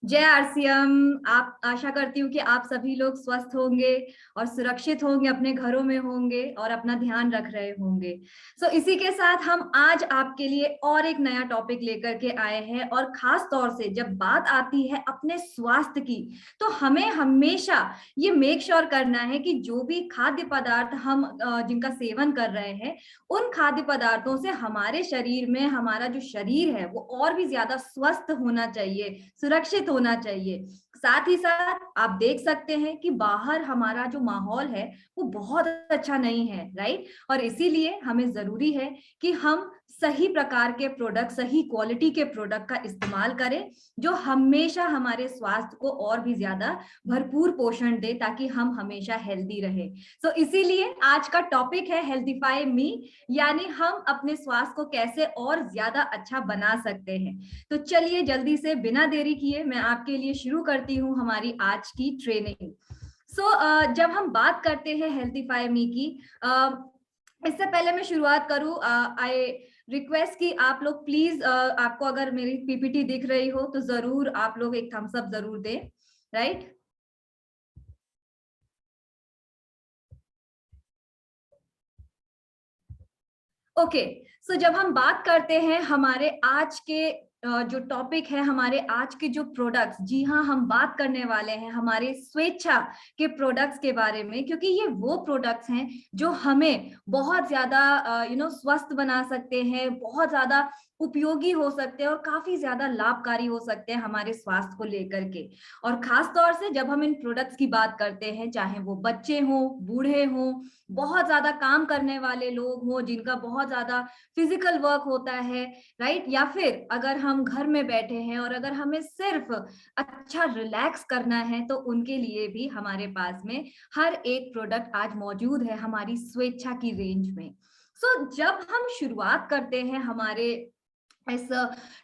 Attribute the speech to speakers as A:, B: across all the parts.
A: जय आरसीएम। आप आशा करती हूँ कि आप सभी लोग स्वस्थ होंगे और सुरक्षित होंगे, अपने घरों में होंगे और अपना ध्यान रख रहे होंगे। इसी के साथ हम आज आपके लिए और एक नया टॉपिक लेकर के आए हैं, और खास तौर से जब बात आती है अपने स्वास्थ्य की, तो हमें हमेशा ये मेक श्योर करना है कि जो भी खाद्य पदार्थ हम जिनका सेवन कर रहे हैं, उन खाद्य पदार्थों से हमारे शरीर में हमारा जो शरीर है वो और भी ज्यादा स्वस्थ होना चाहिए, सुरक्षित होना चाहिए। साथ ही साथ आप देख सकते हैं कि बाहर हमारा जो माहौल है वो बहुत अच्छा नहीं है, राइट। और इसीलिए हमें जरूरी है कि हम सही प्रकार के प्रोडक्ट, सही क्वालिटी के प्रोडक्ट का इस्तेमाल करें, जो हमेशा हमारे स्वास्थ्य को और भी ज्यादा भरपूर पोषण दे, ताकि हम हमेशा हेल्दी रहे। इसीलिए आज का टॉपिक है हेल्थीफाई मी, यानी हम अपने स्वास्थ्य को कैसे और ज्यादा अच्छा बना सकते हैं। तो चलिए जल्दी से बिना देरी किए मैं आपके लिए शुरू करती हूँ हमारी आज की ट्रेनिंग। जब हम बात करते हैं हेल्थीफाई मी की, इससे पहले मैं शुरुआत करूँ, आई रिक्वेस्ट कि आप लोग प्लीज, आपको अगर मेरी पीपीटी दिख रही हो तो जरूर आप लोग एक थम्स अप जरूर दें, राइट। ओके। जब हम बात करते हैं हमारे आज के जो टॉपिक है, हमारे आज के जो प्रोडक्ट्स, जी हाँ, हम बात करने वाले हैं हमारे स्वेच्छा के प्रोडक्ट्स के बारे में, क्योंकि ये वो प्रोडक्ट्स हैं जो हमें बहुत ज्यादा स्वस्थ बना सकते हैं, बहुत ज्यादा उपयोगी हो सकते हैं और काफी ज्यादा लाभकारी हो सकते हैं हमारे स्वास्थ्य को लेकर के। और खास तौर से जब हम इन प्रोडक्ट्स की बात करते हैं, चाहे वो बच्चे हों, बूढ़े हों, बहुत ज्यादा काम करने वाले लोग हों, जिनका बहुत ज्यादा फिजिकल वर्क होता है, राइट, या फिर अगर हम घर में बैठे हैं और अगर हमें सिर्फ अच्छा रिलैक्स करना है, तो उनके लिए भी हमारे पास में हर एक प्रोडक्ट आज मौजूद है हमारी स्वेच्छा की रेंज में। जब हम शुरुआत करते हैं हमारे इस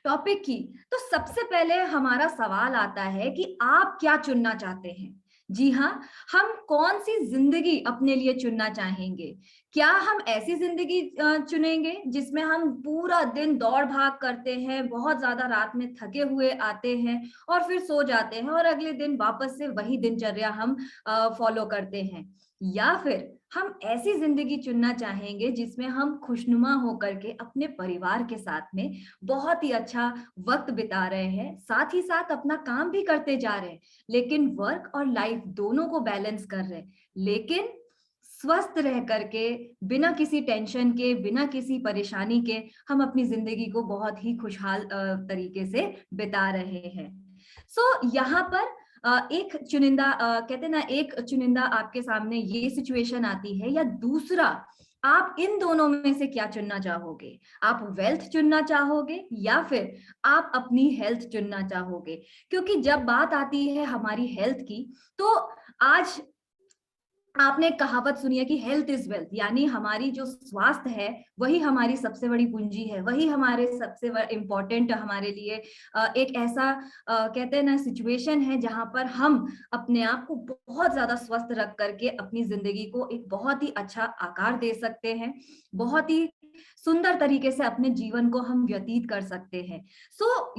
A: टॉपिक की, तो सबसे पहले हमारा सवाल आता है कि आप क्या चुनना चाहते हैं। जी हाँ, हम कौन सी जिंदगी अपने लिए चुनना चाहेंगे। क्या हम ऐसी जिंदगी चुनेंगे जिसमें हम पूरा दिन दौड़ भाग करते हैं, बहुत ज्यादा रात में थके हुए आते हैं और फिर सो जाते हैं और अगले दिन वापस से वही दिनचर्या हम फॉलो करते हैं। या फिर हम ऐसी जिंदगी चुनना चाहेंगे जिसमें हम खुशनुमा होकर के अपने परिवार के साथ में बहुत ही अच्छा वक्त बिता रहे हैं, साथ ही साथ अपना काम भी करते जा रहे हैं, लेकिन वर्क और लाइफ दोनों को बैलेंस कर रहे हैं, लेकिन स्वस्थ रह करके, बिना किसी टेंशन के, बिना किसी परेशानी के हम अपनी जिंदगी को बहुत ही खुशहाल तरीके से बिता रहे हैं। यहाँ पर एक चुनिंदा, कहते हैं ना, एक चुनिंदा आपके सामने ये सिचुएशन आती है, या दूसरा, आप इन दोनों में से क्या चुनना चाहोगे। आप वेल्थ चुनना चाहोगे या फिर आप अपनी हेल्थ चुनना चाहोगे। क्योंकि जब बात आती है हमारी हेल्थ की, तो आज आपने एक कहावत सुनी है कि हेल्थ इज वेल्थ, यानी हमारी जो स्वास्थ्य है वही हमारी सबसे बड़ी पूंजी है, वही हमारे सबसे इम्पोर्टेंट हमारे लिए एक ऐसा कहते हैं ना सिचुएशन है, जहां पर हम अपने आप को बहुत ज्यादा स्वस्थ रख करके अपनी जिंदगी को एक बहुत ही अच्छा आकार दे सकते हैं, बहुत ही सुंदर तरीके से अपने जीवन को हम व्यतीत कर सकते हैं।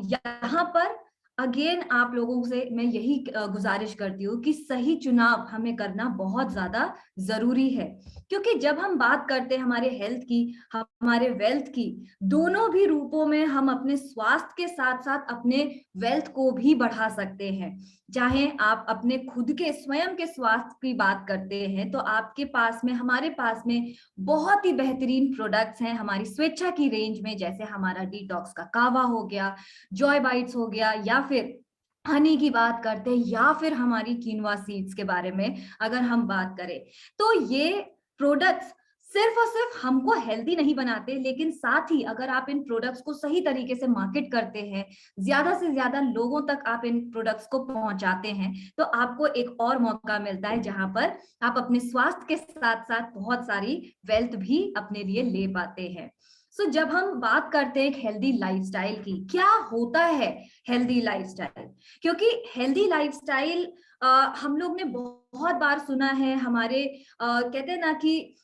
A: यहाँ पर अगेन आप लोगों से मैं यही गुजारिश करती हूँ कि सही चुनाव हमें करना बहुत ज्यादा जरूरी है। क्योंकि जब हम बात करते हैं हमारे हेल्थ की, हमारे वेल्थ की, दोनों भी रूपों में हम अपने स्वास्थ्य के साथ साथ अपने वेल्थ को भी बढ़ा सकते हैं। चाहे आप अपने खुद के स्वयं के स्वास्थ्य की बात करते हैं, तो आपके पास में, हमारे पास में बहुत ही बेहतरीन प्रोडक्ट्स हैं हमारी स्वेच्छा की रेंज में, जैसे हमारा डिटॉक्स का कावा हो गया, जॉय बाइट्स हो गया, या फिर हनी की बात करते हैं, या फिर हमारी कीनवा सीड्स के बारे में अगर हम बात करें, तो ये प्रोडक्ट्स सिर्फ और सिर्फ हमको हेल्दी नहीं बनाते, लेकिन साथ ही अगर आप इन प्रोडक्ट्स को सही तरीके से मार्केट करते हैं, ज्यादा से ज्यादा लोगों तक आप इन प्रोडक्ट्स को पहुंचाते हैं, तो आपको एक और मौका मिलता है जहां पर आप अपने स्वास्थ्य के साथ साथ बहुत सारी वेल्थ भी अपने लिए ले पाते हैं। जब हम बात करते हैं एक हेल्दी लाइफस्टाइल की, क्या होता है हेल्दी लाइफस्टाइल। क्योंकि हेल्दी लाइफस्टाइल हम लोग ने बहुत बार सुना है, हमारे कहते हैं ना कि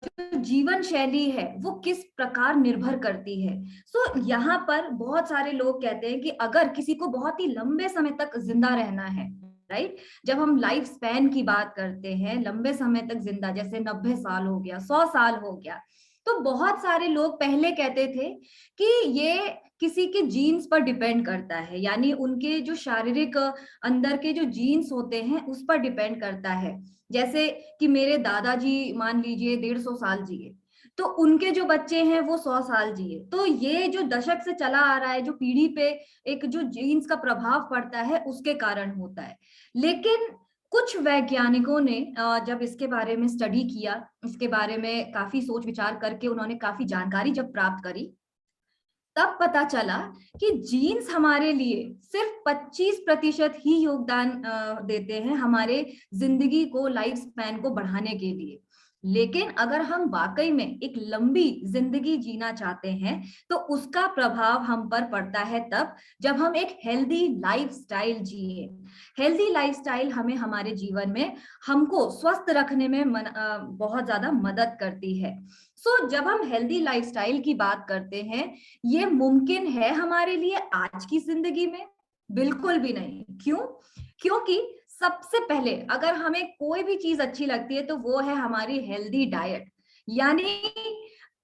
A: जो जीवन शैली है वो किस प्रकार निर्भर करती है। यहाँ पर बहुत सारे लोग कहते हैं कि अगर किसी को बहुत ही लंबे समय तक जिंदा रहना है, राइट, जब हम लाइफ स्पैन की बात करते हैं, लंबे समय तक जिंदा, जैसे 90 साल हो गया, 100 साल हो गया, तो बहुत सारे लोग पहले कहते थे कि ये किसी के जीन्स पर डिपेंड करता है, यानी उनके जो शारीरिक अंदर के जो जीन्स होते हैं उस पर डिपेंड करता है। जैसे कि मेरे दादाजी मान लीजिए 150 साल जिए, तो उनके जो बच्चे हैं वो 100 साल जिए। तो ये जो दशक से चला आ रहा है, जो पीढ़ी पे एक जो जीन्स का प्रभाव पड़ता है उसके कारण होता है। लेकिन कुछ वैज्ञानिकों ने जब इसके बारे में स्टडी किया, इसके बारे में काफी सोच विचार करके उन्होंने काफी जानकारी जब प्राप्त करी, तब पता चला कि जीन्स हमारे लिए सिर्फ 25% ही योगदान देते हैं हमारे जिंदगी को, लाइफ स्पैन को बढ़ाने के लिए। लेकिन अगर हम वाकई में एक लंबी जिंदगी जीना चाहते हैं तो उसका प्रभाव हम पर पड़ता है तब जब हम एक हेल्दी लाइफस्टाइल जिए। हेल्दी लाइफस्टाइल हमें हमारे जीवन में हमको स्वस्थ रखने में बहुत ज्यादा मदद करती है। जब हम हेल्दी लाइफस्टाइल की बात करते हैं, ये मुमकिन है हमारे लिए आज की जिंदगी में? बिल्कुल भी नहीं। क्यों? क्योंकि सबसे पहले अगर हमें कोई भी चीज अच्छी लगती है तो वो है हमारी हेल्दी डाइट। यानी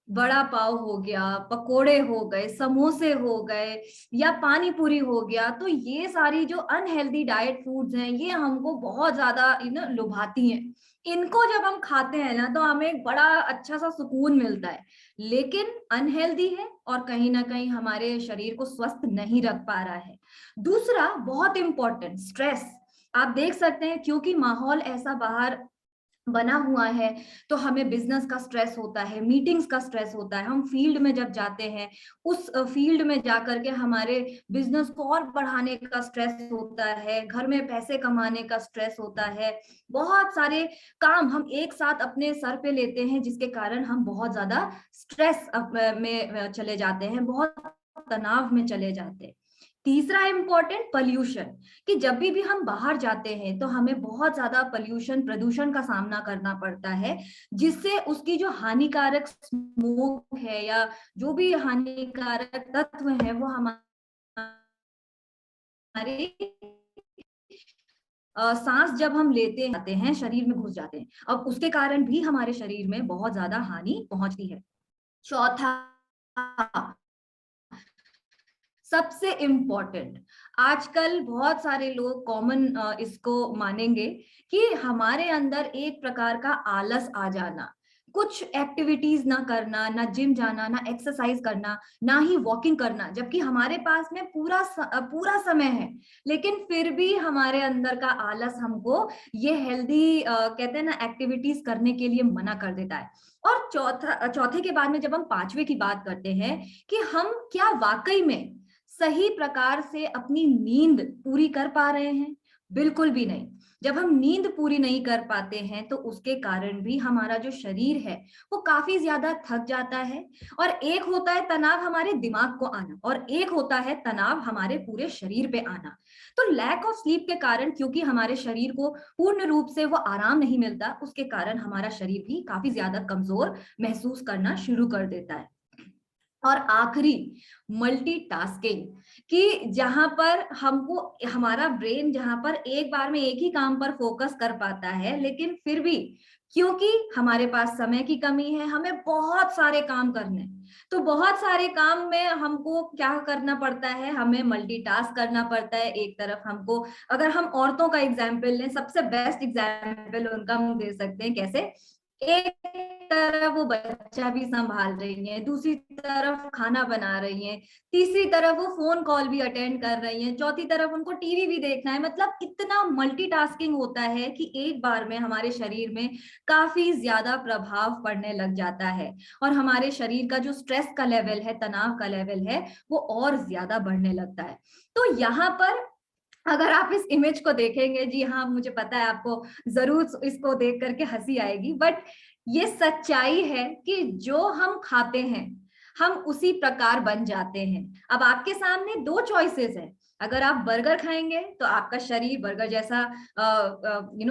A: वड़ा पाव हो गया, पकोड़े हो गए, समोसे हो गए या पानी पूरी हो गया, तो ये सारी जो अनहेल्दी डाइट फूड्स हैं ये हमको बहुत ज्यादा लुभाती हैं। इनको जब हम खाते हैं ना तो हमें एक बड़ा अच्छा सा सुकून मिलता है, लेकिन अनहेल्दी है और कहीं ना कहीं हमारे शरीर को स्वस्थ नहीं रख पा रहा है। दूसरा बहुत इंपॉर्टेंट, स्ट्रेस। आप देख सकते हैं क्योंकि माहौल ऐसा बाहर बना हुआ है तो हमें बिजनेस का स्ट्रेस होता है, मीटिंग्स का स्ट्रेस होता है। हम फील्ड में जब जाते हैं, उस फील्ड में जाकर के हमारे बिजनेस को और बढ़ाने का स्ट्रेस होता है, घर में पैसे कमाने का स्ट्रेस होता है, बहुत सारे काम हम एक साथ अपने सर पे लेते हैं जिसके कारण हम बहुत ज्यादा स्ट्रेस में चले जाते हैं, बहुत तनाव में चले जाते हैं। तीसरा इंपॉर्टेंट, पोल्यूशन, कि जब भी हम बाहर जाते हैं तो हमें बहुत ज्यादा पोल्यूशन, प्रदूषण का सामना करना पड़ता है, जिससे उसकी जो हानिकारक स्मोक है या जो भी हानिकारक तत्व है वो हमारे सांस जब हम लेते आते हैं शरीर में घुस जाते हैं। अब उसके कारण भी हमारे शरीर में बहुत ज्यादा हानि पहुंचती है। चौथा, सबसे इम्पोर्टेंट, आजकल बहुत सारे लोग कॉमन इसको मानेंगे कि हमारे अंदर एक प्रकार का आलस आ जाना, कुछ एक्टिविटीज ना करना, ना जिम जाना, ना एक्सरसाइज करना, ना ही वॉकिंग करना, जबकि हमारे पास में पूरा समय है, लेकिन फिर भी हमारे अंदर का आलस हमको ये हेल्दी कहते हैं ना एक्टिविटीज करने के लिए मना कर देता है। और चौथे के बाद में जब हम पांचवे की बात करते हैं कि हम क्या वाकई में सही प्रकार से अपनी नींद पूरी कर पा रहे हैं? बिल्कुल भी नहीं। जब हम नींद पूरी नहीं कर पाते हैं तो उसके कारण भी हमारा जो शरीर है वो काफी ज्यादा थक जाता है। और एक होता है तनाव हमारे दिमाग को आना और एक होता है तनाव हमारे पूरे शरीर पे आना। तो लैक ऑफ स्लीप के कारण, क्योंकि हमारे शरीर को पूर्ण रूप से वो आराम नहीं मिलता, उसके कारण हमारा शरीर भी काफी ज्यादा कमजोर महसूस करना शुरू कर देता है। और आखिरी, मल्टीटास्किंग, कि जहां पर हमको हमारा ब्रेन जहां पर एक बार में एक ही काम पर फोकस कर पाता है, लेकिन फिर भी क्योंकि हमारे पास समय की कमी है, हमें बहुत सारे काम करने, तो बहुत सारे काम में हमको क्या करना पड़ता है, हमें मल्टीटास्क करना पड़ता है। एक तरफ हमको, अगर हम औरतों का एग्जाम्पल लें, सबसे बेस्ट एग्जाम्पल उनका हम दे सकते हैं कैसे, एक तरफ वो बच्चा भी संभाल रही है, दूसरी तरफ खाना बना रही है, तीसरी तरफ वो फोन कॉल भी अटेंड कर रही है, चौथी तरफ उनको टीवी भी देखना है। मतलब इतना मल्टीटास्किंग होता है कि एक बार में हमारे शरीर में काफी ज्यादा प्रभाव पड़ने लग जाता है और हमारे शरीर का जो स्ट्रेस का लेवल है, तनाव का लेवल है, वो और ज्यादा बढ़ने लगता है। तो यहाँ पर अगर आप इस इमेज को देखेंगे, जी हाँ मुझे पता है आपको जरूर इसको देख करके हंसी आएगी, बट ये सच्चाई है कि जो हम खाते हैं हम उसी प्रकार बन जाते हैं। अब आपके सामने दो चॉइसेस है, अगर आप बर्गर खाएंगे तो आपका शरीर बर्गर जैसा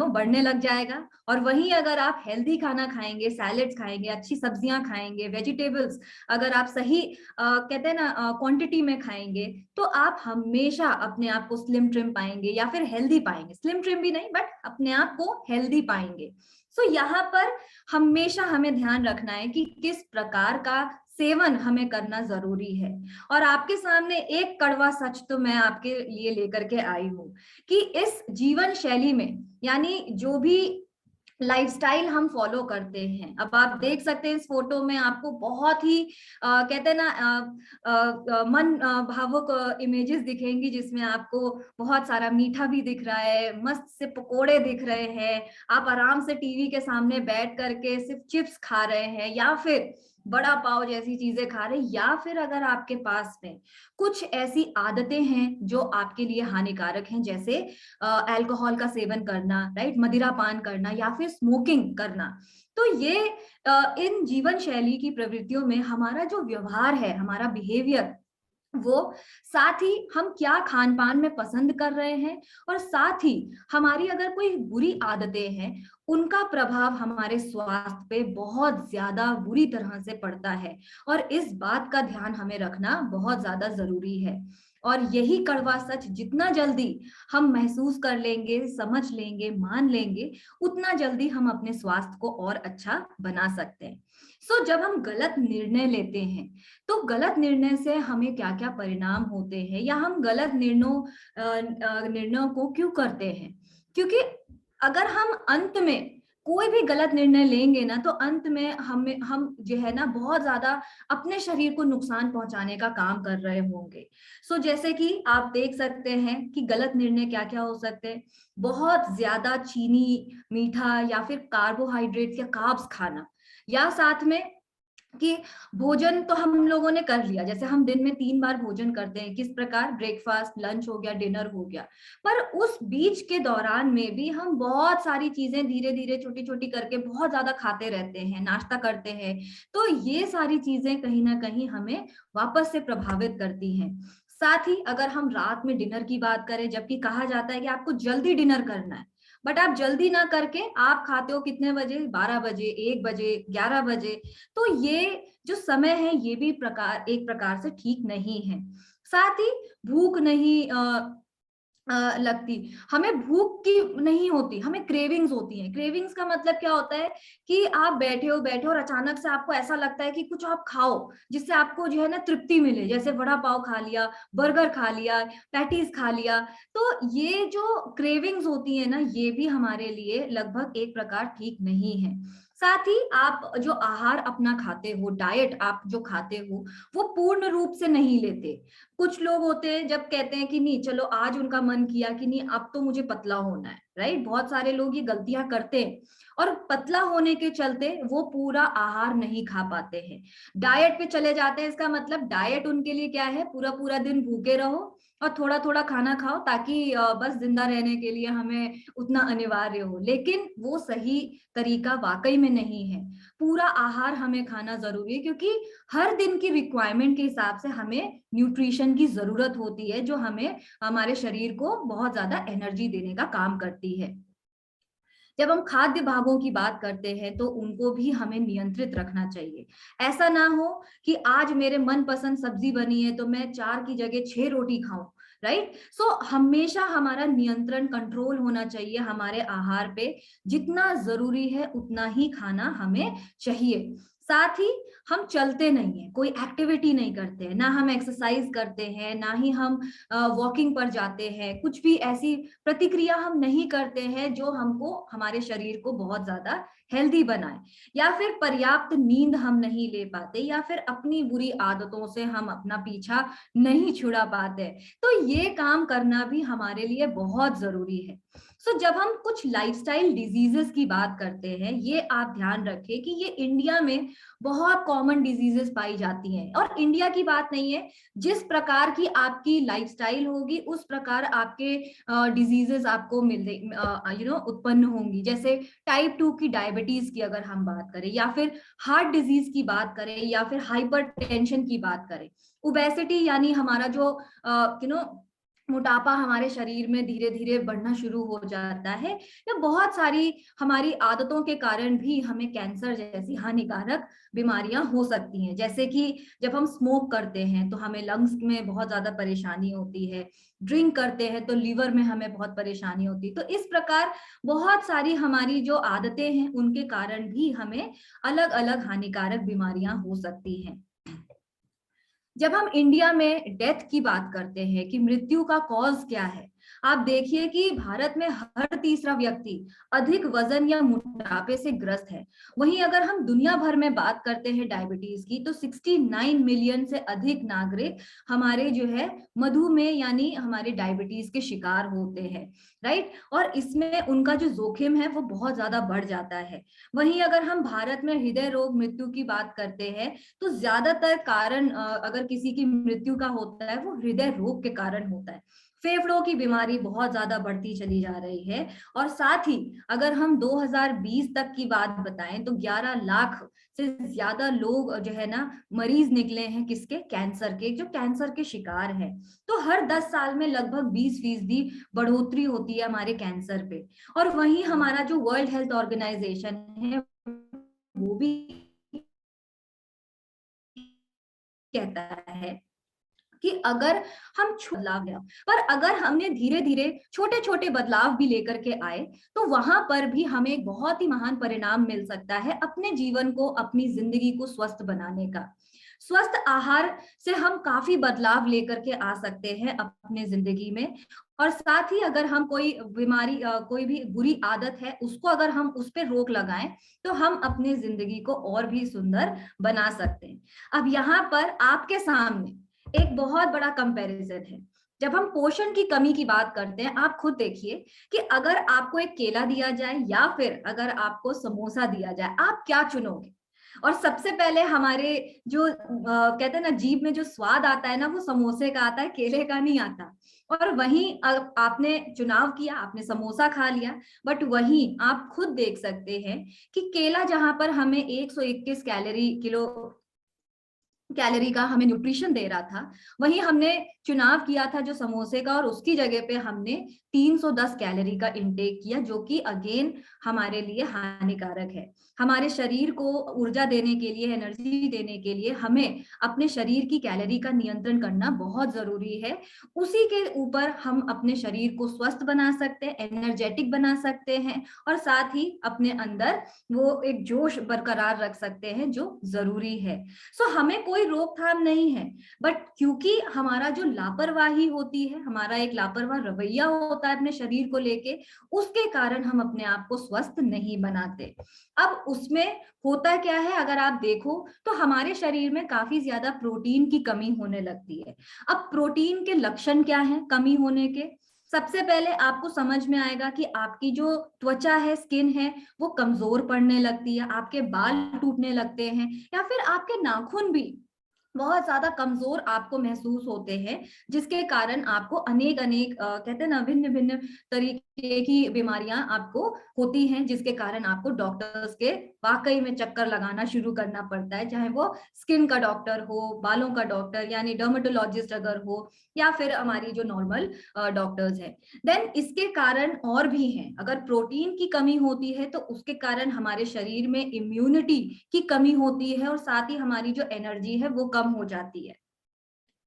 A: बढ़ने लग जाएगा। और वहीं अगर आप हेल्दी खाना खाएंगे, सैलेड्स खाएंगे, अच्छी सब्जियां खाएंगे, वेजिटेबल्स अगर आप सही कहते हैं ना क्वांटिटी में खाएंगे, तो आप हमेशा अपने आप को स्लिम ट्रिम पाएंगे या फिर हेल्दी पाएंगे। स्लिम ट्रिम भी नहीं, बट अपने आप को हेल्दी पाएंगे। सो यहाँ पर हमेशा हमें ध्यान रखना है कि किस प्रकार का सेवन हमें करना जरूरी है। और आपके सामने एक कड़वा सच तो मैं आपके लिए लेकर के आई हूं कि इस जीवन शैली में, यानी जो भी लाइफस्टाइल हम फॉलो करते हैं, अब आप देख सकते हैं इस फोटो में आपको बहुत ही कहते हैं ना मन भावुक इमेजेस दिखेंगी, जिसमें आपको बहुत सारा मीठा भी दिख रहा है, मस्त से पकोड़े दिख रहे हैं, आप आराम से टीवी के सामने बैठ करके सिर्फ चिप्स खा रहे हैं या फिर बड़ा पाव जैसी चीजें खा रहे हैं, या फिर अगर आपके पास में कुछ ऐसी आदतें हैं जो आपके लिए हानिकारक हैं, जैसे अल्कोहल का सेवन करना, राइट, मदिरा पान करना या फिर स्मोकिंग करना, तो ये इन जीवन शैली की प्रवृत्तियों में हमारा जो व्यवहार है, हमारा बिहेवियर, वो साथ ही हम क्या खान पान में पसंद कर रहे हैं, और साथ ही हमारी अगर कोई बुरी आदतें हैं, उनका प्रभाव हमारे स्वास्थ्य पे बहुत ज्यादा बुरी तरह से पड़ता है। और इस बात का ध्यान हमें रखना बहुत ज्यादा जरूरी है। और यही कड़वा सच जितना जल्दी हम महसूस कर लेंगे, समझ लेंगे, मान लेंगे, उतना जल्दी हम अपने स्वास्थ्य को और अच्छा बना सकते हैं। जब हम गलत निर्णय लेते हैं, तो गलत निर्णय से हमें क्या क्या परिणाम होते हैं, या हम गलत निर्णयों को क्यों करते हैं? क्योंकि अगर हम अंत में कोई भी गलत निर्णय लेंगे ना, तो अंत में हम जो है ना बहुत ज्यादा अपने शरीर को नुकसान पहुंचाने का काम कर रहे होंगे। जैसे कि आप देख सकते हैं कि गलत निर्णय क्या क्या हो सकते हैं। बहुत ज्यादा चीनी, मीठा या फिर कार्बोहाइड्रेट्स या कार्ब्स खाना, या साथ में कि भोजन तो हम लोगों ने कर लिया, जैसे हम दिन में 3 बार भोजन करते हैं, किस प्रकार, ब्रेकफास्ट, लंच हो गया, डिनर हो गया, पर उस बीच के दौरान में भी हम बहुत सारी चीजें धीरे धीरे छोटी छोटी करके बहुत ज्यादा खाते रहते हैं, नाश्ता करते हैं। तो ये सारी चीजें कहीं ना कहीं हमें वापस से प्रभावित करती हैं। साथ ही अगर हम रात में डिनर की बात करें, जबकि कहा जाता है कि आपको जल्दी डिनर करना है, बट आप जल्दी ना करके आप खाते हो कितने बजे, 12 बजे, 1 बजे, 11 बजे। तो ये जो समय है ये भी एक प्रकार से ठीक नहीं है। साथ ही भूख नहीं लगती, हमें भूख की नहीं होती, हमें क्रेविंग्स होती हैं। क्रेविंग्स का मतलब क्या होता है कि आप बैठे हो और अचानक से आपको ऐसा लगता है कि कुछ आप खाओ, जिससे आपको जो है ना तृप्ति मिले, जैसे वड़ा पाव खा लिया, बर्गर खा लिया, पैटीज खा लिया। तो ये जो क्रेविंग्स होती है ना, ये भी हमारे लिए लगभग एक प्रकार ठीक नहीं है। साथ ही आप जो आहार अपना खाते हो, डाइट आप जो खाते हो, वो पूर्ण रूप से नहीं लेते। कुछ लोग होते हैं जब कहते हैं कि नहीं चलो आज उनका मन किया कि नहीं अब तो मुझे पतला होना है, राइट, बहुत सारे लोग ये गलतियां करते हैं, और पतला होने के चलते वो पूरा आहार नहीं खा पाते हैं, डाइट पे चले जाते हैं। इसका मतलब डाइट उनके लिए क्या है, पूरा पूरा दिन भूखे रहो और थोड़ा थोड़ा खाना खाओ, ताकि बस जिंदा रहने के लिए हमें उतना अनिवार्य हो। लेकिन वो सही तरीका वाकई में नहीं है। पूरा आहार हमें खाना जरूरी है, क्योंकि हर दिन की रिक्वायरमेंट के हिसाब से हमें न्यूट्रिशन की जरूरत होती है, जो हमें हमारे शरीर को बहुत ज्यादा एनर्जी देने का काम करती है। जब हम खाद्य भागों की बात करते हैं, तो उनको भी हमें नियंत्रित रखना चाहिए। ऐसा ना हो कि आज मेरे मनपसंद सब्जी बनी है तो मैं 4 की जगह 6 रोटी खाऊं, राइट। हमेशा हमारा नियंत्रण, कंट्रोल होना चाहिए हमारे आहार पे। जितना जरूरी है उतना ही खाना हमें चाहिए। साथ ही हम चलते नहीं है, कोई एक्टिविटी नहीं करते हैं, ना हम एक्सरसाइज करते हैं, ना ही हम वॉकिंग पर जाते हैं, कुछ भी ऐसी प्रतिक्रिया हम नहीं करते हैं जो हमको, हमारे शरीर को बहुत ज्यादा हेल्दी बनाए, या फिर पर्याप्त नींद हम नहीं ले पाते, या फिर अपनी बुरी आदतों से हम अपना पीछा नहीं छुड़ा पाते। तो ये काम करना भी हमारे लिए बहुत जरूरी है। जब हम कुछ लाइफस्टाइल डिजीजेस की बात करते हैं, ये आप ध्यान रखें कि ये इंडिया में बहुत कॉमन डिजीजेस पाई जाती हैं। और इंडिया की बात नहीं है, जिस प्रकार की आपकी लाइफस्टाइल होगी उस प्रकार आपके डिजीजेस आपको उत्पन्न होंगी। जैसे टाइप 2 की डायबिटीज की अगर हम बात करें, या फिर हार्ट डिजीज की बात करें, या फिर हाइपर टेंशन की बात करें, ओबेसिटी यानी हमारा जो मोटापा हमारे शरीर में धीरे धीरे बढ़ना शुरू हो जाता है, या बहुत सारी हमारी आदतों के कारण भी हमें कैंसर जैसी हानिकारक बीमारियां हो सकती हैं। जैसे कि जब हम स्मोक करते हैं तो हमें लंग्स में बहुत ज्यादा परेशानी होती है, ड्रिंक करते हैं तो लीवर में हमें बहुत परेशानी होती है। तो इस प्रकार बहुत सारी हमारी जो आदतें हैं उनके कारण भी हमें अलग अलग हानिकारक बीमारियां हो सकती हैं। जब हम इंडिया में डेथ की बात करते हैं कि मृत्यु का कॉज क्या है, आप देखिए कि भारत में हर तीसरा व्यक्ति अधिक वजन या मोटापे से ग्रस्त है। वहीं अगर हम दुनिया भर में बात करते हैं डायबिटीज की, तो 69 मिलियन से अधिक नागरिक हमारे जो है मधुमेह यानी हमारे डायबिटीज के शिकार होते हैं, राइट। और इसमें उनका जो जोखिम है वो बहुत ज्यादा बढ़ जाता है। वहीं अगर हम भारत में हृदय रोग मृत्यु की बात करते हैं, तो ज्यादातर कारण अगर किसी की मृत्यु का होता है वो हृदय रोग के कारण होता है। फेफड़ों की बीमारी बहुत ज्यादा बढ़ती चली जा रही है। और साथ ही अगर हम 2020 तक की बात बताएं तो 11 लाख से ज्यादा लोग जो है ना मरीज निकले हैं, किसके, कैंसर के, जो कैंसर के शिकार हैं। तो हर 10 साल में लगभग 20% बढ़ोतरी होती है हमारे कैंसर पे। और वहीं हमारा जो वर्ल्ड हेल्थ ऑर्गेनाइजेशन है वो भी कहता है कि अगर हम बदलाव लिया, पर अगर हमने धीरे धीरे छोटे छोटे बदलाव भी लेकर के आए, तो वहां पर भी हमें एक बहुत ही महान परिणाम मिल सकता है अपने जीवन को, अपनी जिंदगी को स्वस्थ बनाने का। स्वस्थ आहार से हम काफी बदलाव लेकर के आ सकते हैं अपने जिंदगी में। और साथ ही अगर हम कोई बीमारी कोई भी बुरी आदत है उसको अगर हम उस पर रोक लगाएं, तो हम अपनी जिंदगी को और भी सुंदर बना सकते हैं। अब यहाँ पर आपके सामने एक बहुत बड़ा कंपैरिजन है। जब हम पोषण की कमी की बात करते हैं, आप खुद देखिए कि अगर आपको एक केला दिया जाए या फिर अगर आपको समोसा दिया जाए, आप क्या चुनोगे? और सबसे पहले हमारे जो कहते हैं ना जीभ में जो स्वाद आता है ना, वो समोसे का आता है, केले का नहीं आता। और वहीं आपने चुनाव किया, आपने समोसा खा लिया, बट वहीं आप खुद देख सकते हैं कि केला जहां पर हमें 121 कैलोरी का हमें न्यूट्रिशन दे रहा था, वहीं हमने चुनाव किया था जो समोसे का, और उसकी जगह पे हमने 310 कैलोरी का इंटेक किया, जो कि अगेन हमारे लिए हानिकारक है। हमारे शरीर को ऊर्जा देने के लिए, एनर्जी देने के लिए हमें अपने शरीर की कैलोरी का नियंत्रण करना बहुत जरूरी है। उसी के ऊपर हम अपने शरीर को स्वस्थ बना सकते हैं, एनर्जेटिक बना सकते हैं, और साथ ही अपने अंदर वो एक जोश बरकरार रख सकते हैं जो जरूरी है। सो हमें कोई रोकथाम नहीं है, बट क्योंकि हमारा जो लापरवाही होती है, हमारा एक लापरवाह रवैया होता है अपने शरीर को लेके, उसके कारण हम अपने आप को स्वस्थ नहीं बनाते। अब उसमें होता क्या है, अगर आप देखो तो हमारे शरीर में काफी ज्यादा प्रोटीन की कमी होने लगती है। अब प्रोटीन के लक्षण क्या है कमी होने के? सबसे पहले आपको समझ में आएगा कि आपकी जो त्वचा है, स्किन है, वो कमजोर पड़ने लगती है, आपके बाल टूटने लगते हैं, या फिर आपके नाखून भी बहुत ज्यादा कमजोर आपको महसूस होते हैं, जिसके कारण आपको अनेक अनेक कहते हैं ना भिन्न भिन्न तरीके की बीमारियां आपको होती हैं, जिसके कारण आपको डॉक्टर्स के वाकई में चक्कर लगाना शुरू करना पड़ता है, चाहे वो स्किन का डॉक्टर हो, बालों का डॉक्टर यानी डर्मेटोलॉजिस्ट अगर हो, या फिर हमारी जो नॉर्मल डॉक्टर्स हैं। देन इसके कारण और भी हैं, अगर प्रोटीन की कमी होती है तो उसके कारण हमारे शरीर में इम्यूनिटी की कमी होती है, और साथ ही हमारी जो एनर्जी है वो कम हो जाती है।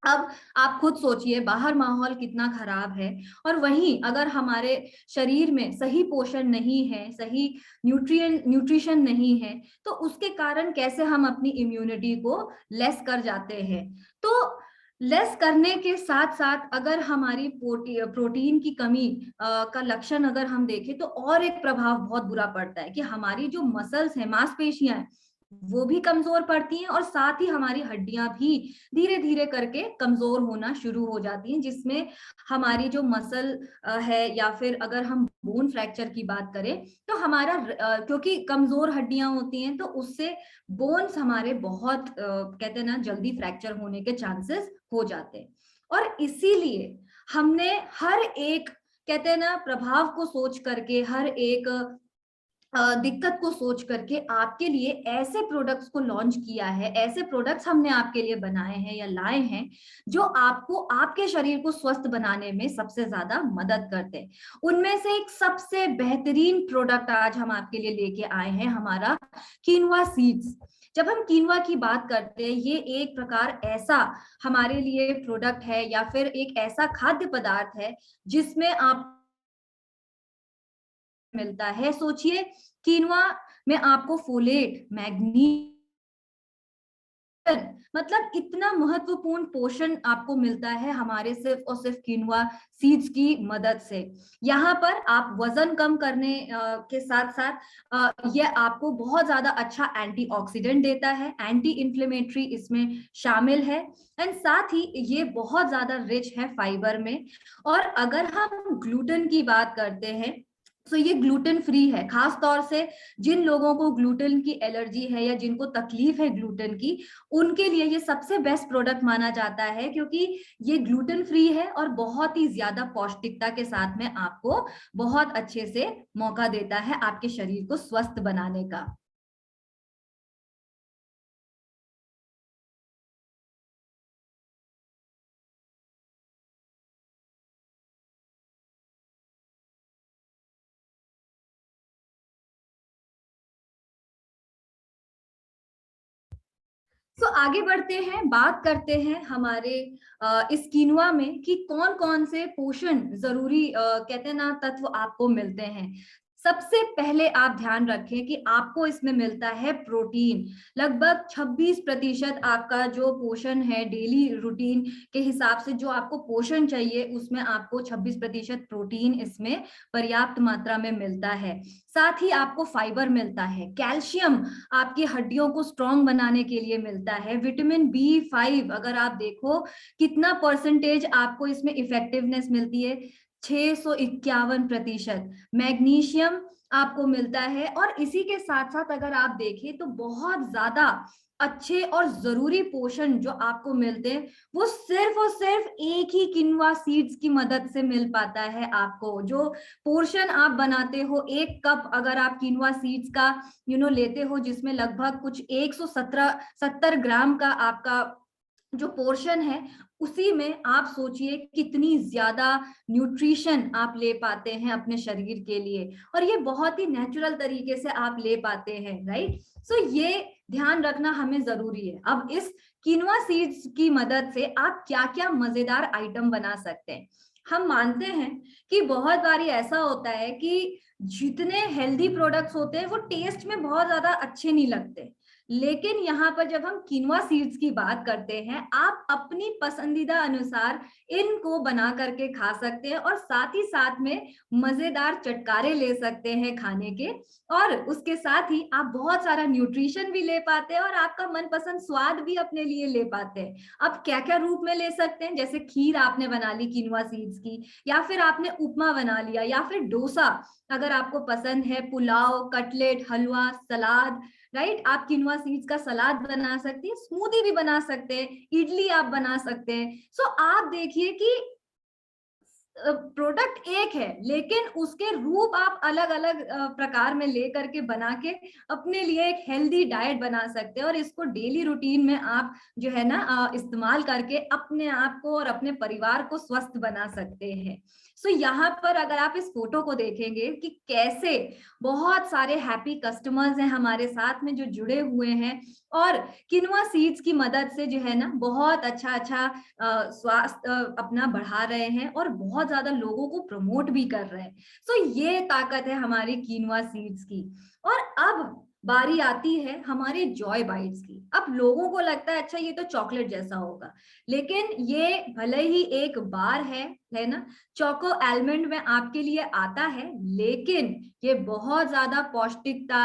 A: अब आप खुद सोचिए, बाहर माहौल कितना खराब है, और वहीं अगर हमारे शरीर में सही पोषण नहीं है, सही न्यूट्रिशन नहीं है, तो उसके कारण कैसे हम अपनी इम्यूनिटी को लेस कर जाते हैं। तो लेस करने के साथ साथ अगर हमारी प्रोटीन की कमी का लक्षण अगर हम देखें, तो और एक प्रभाव बहुत बुरा पड़ता है कि हमारी जो मसल्स हैं, मांसपेशियां हैं, वो भी कमजोर पड़ती हैं, और साथ ही हमारी हड्डियां भी धीरे धीरे करके कमजोर होना शुरू हो जाती हैं, जिसमें हमारी जो मसल है, या फिर अगर हम बोन फ्रैक्चर की बात करें, तो हमारा क्योंकि कमजोर हड्डियां होती हैं, तो उससे बोन्स हमारे बहुत कहते हैं ना जल्दी फ्रैक्चर होने के चांसेस हो जाते हैं। और इसीलिए हमने हर एक कहते हैं ना प्रभाव को सोच करके, हर एक दिक्कत को सोच करके आपके लिए ऐसे प्रोडक्ट्स को लॉन्च किया है, ऐसे प्रोडक्ट्स हमने आपके लिए बनाए हैं या लाए हैं जो आपको आपके शरीर को स्वस्थ बनाने में सबसे ज्यादा मदद करते हैं। उनमें से एक सबसे बेहतरीन प्रोडक्ट आज हम आपके लिए लेके आए हैं, हमारा कीनवा सीड्स। जब हम कीनवा की बात करते हैं, ये एक प्रकार ऐसा हमारे लिए प्रोडक्ट है या फिर एक ऐसा खाद्य पदार्थ है जिसमें आप मिलता है। सोचिए, कीनवा में आपको फोलेट, मैग्नीशियम, मतलब इतना महत्वपूर्ण पोषण आपको मिलता है हमारे सिर्फ और सिर्फ कीनवा सीड्स की मदद से। यहाँ पर आप वजन कम करने के साथ साथ ये आपको बहुत ज्यादा अच्छा एंटीऑक्सीडेंट देता है, एंटी इंफ्लेमेटरी इसमें शामिल है, एंड साथ ही ये बहुत ज्यादा रिच है फाइबर में। और अगर हम ग्लूटेन की बात करते हैं तो ये ग्लूटेन फ्री है। खास तौर से जिन लोगों को ग्लूटेन की एलर्जी है या जिनको तकलीफ है ग्लूटेन की, उनके लिए ये सबसे बेस्ट प्रोडक्ट माना जाता है, क्योंकि ये ग्लूटेन फ्री है और बहुत ही ज्यादा पौष्टिकता के साथ में आपको बहुत अच्छे से मौका देता है आपके शरीर को स्वस्थ बनाने का। तो आगे बढ़ते हैं, बात करते हैं हमारे इस कीनुआ में कि कौन कौन से पोषण जरूरी कहते हैं ना तत्व आपको मिलते हैं। सबसे पहले आप ध्यान रखें कि आपको इसमें मिलता है प्रोटीन। लगभग 26% आपका जो पोषण है डेली रूटीन के हिसाब से जो आपको पोषण चाहिए, उसमें आपको 26% प्रोटीन इसमें पर्याप्त मात्रा में मिलता है। साथ ही आपको फाइबर मिलता है, कैल्शियम आपकी हड्डियों को स्ट्रॉन्ग बनाने के लिए मिलता है, विटामिन B5 अगर आप देखो कितना परसेंटेज आपको इसमें इफेक्टिवनेस मिलती है, 651%। मैग्नीशियम आपको मिलता है, और इसी के साथ साथ अगर आप देखें तो बहुत ज्यादा अच्छे और जरूरी पोषण जो आपको मिलते हैं वो सिर्फ और सिर्फ एक ही किनवा सीड्स की मदद से मिल पाता है। आपको जो पोर्शन आप बनाते हो, 1 कप अगर आप किनवा सीड्स का लेते हो, जिसमें लगभग कुछ 170 ग्राम का आपका जो पोर्शन है, उसी में आप सोचिए कितनी ज्यादा न्यूट्रिशन आप ले पाते हैं अपने शरीर के लिए, और ये बहुत ही नेचुरल तरीके से आप ले पाते हैं, राइट। सो ये ध्यान रखना हमें जरूरी है। अब इस किनवा सीड्स की मदद से आप क्या क्या मजेदार आइटम बना सकते हैं। हम मानते हैं कि बहुत बारी ऐसा होता है कि जितने हेल्दी प्रोडक्ट्स होते हैं वो टेस्ट में बहुत ज्यादा अच्छे नहीं लगते, लेकिन यहाँ पर जब हम किनवा सीड्स की बात करते हैं, आप अपनी पसंदीदा अनुसार इनको बना करके खा सकते हैं, और साथ ही साथ में मजेदार चटकारे ले सकते हैं खाने के, और उसके साथ ही आप बहुत सारा न्यूट्रिशन भी ले पाते हैं और आपका मनपसंद स्वाद भी अपने लिए ले पाते हैं। अब क्या क्या रूप में ले सकते हैं, जैसे खीर आपने बना ली किनवा सीड्स की, या फिर आपने उपमा बना लिया, या फिर डोसा अगर आपको पसंद है, पुलाव, कटलेट, हलवा, सलाद, राइट। आप किनवा सीड्स का सलाद बना सकते हैं, स्मूदी भी बना सकते हैं, इडली आप बना सकते हैं। सो आप देखिए कि प्रोडक्ट एक है, लेकिन उसके रूप आप अलग अलग प्रकार में ले करके बना के अपने लिए एक हेल्दी डाइट बना सकते हैं, और इसको डेली रूटीन में आप जो है ना इस्तेमाल करके अपने आप को और अपने परिवार को स्वस्थ बना सकते हैं। सो यहाँ पर अगर आप इस फोटो को देखेंगे कि कैसे बहुत सारे हैप्पी कस्टमर्स हैं हमारे साथ में जो जुड़े हुए हैं, और किनवा सीड्स की मदद से जो है ना बहुत अच्छा स्वास्थ्य अपना बढ़ा रहे हैं और बहुत ज्यादा लोगों को प्रमोट भी कर रहे हैं। सो ये ताकत है हमारी कीनवा सीड्स की। और अब बारी आती है हमारे जॉय बाइट्स की। अब लोगों को लगता है अच्छा ये तो चॉकलेट जैसा होगा, लेकिन ये भले ही एक बार है ना, चोको आलमंड में आपके लिए आता है, लेकिन ये बहुत ज्यादा पौष्टिकता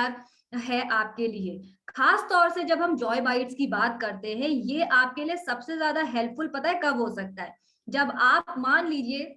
A: है आपके लिए। खास तौर से जब हम जॉय बाइट्स की बात करते हैं, ये आपके लिए सबसे ज्यादा हेल्पफुल पता है कब हो सकता है, जब आप मान लीजिए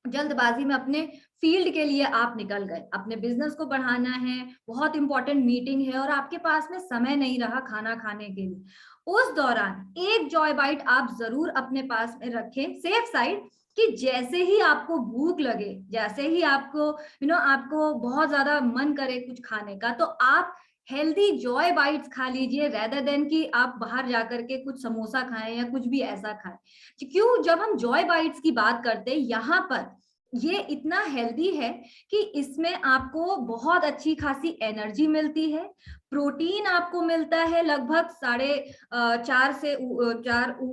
A: जल्दबाजी में अपने फील्ड के लिए आप निकल गए, अपने बिजनेस को बढ़ाना है, बहुत इंपॉर्टेंट मीटिंग है और आपके पास में समय नहीं रहा खाना खाने के लिए। उस दौरान एक जॉय बाइट आप जरूर अपने पास में रखें सेफ साइड, कि जैसे ही आपको भूख लगे, जैसे ही आपको आपको बहुत ज्यादा मन करे कुछ खाने का, तो आप हेल्दी जॉय बाइट्स खा लीजिए, रेदर देन कि आप बाहर जाकर के कुछ समोसा खाएं या कुछ भी ऐसा खाएं। क्यों? जब हम जॉय बाइट्स की बात करते हैं, यहाँ पर ये इतना हेल्दी है कि इसमें आपको बहुत अच्छी खासी एनर्जी मिलती है, प्रोटीन आपको मिलता है लगभग 4.5